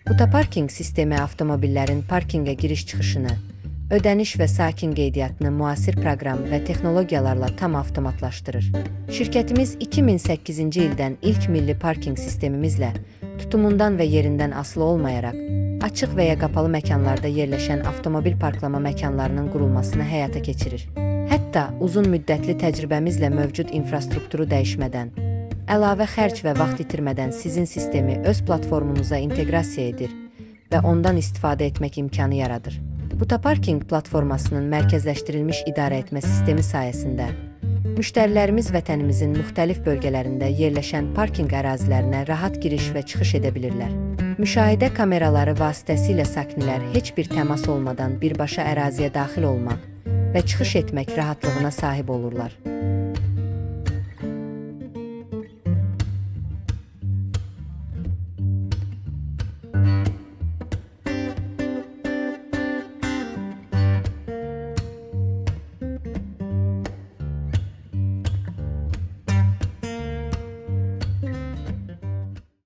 Butaparking sistemi avtomobillərin parkinqə giriş-çıxışını, ödəniş və sakin qeydiyyatını müasir proqram və texnologiyalarla tam avtomatlaşdırır. Şirkətimiz 2008-ci ildən ilk milli parking sistemimizlə tutumundan və yerindən asılı olmayaraq, açıq və ya qapalı məkanlarda yerləşən avtomobil parklama məkanlarının qurulmasını həyata keçirir. Hətta uzun müddətli təcrübəmizlə mövcud infrastrukturu dəyişmədən, əlavə xərc və vaxt itirmədən sizin sistemi öz platformunuza inteqrasiya edir və ondan istifadə etmək imkanı yaradır. Butaparking platformasının mərkəzləşdirilmiş idarə etmə sistemi sayəsində müştərilərimiz vətənimizin müxtəlif bölgələrində yerləşən parking ərazilərinə rahat giriş və çıxış edə bilirlər. Müşahidə kameraları vasitəsilə sakinlər heç bir təmas olmadan birbaşa əraziyə daxil olmaq və çıxış etmək rahatlığına sahib olurlar.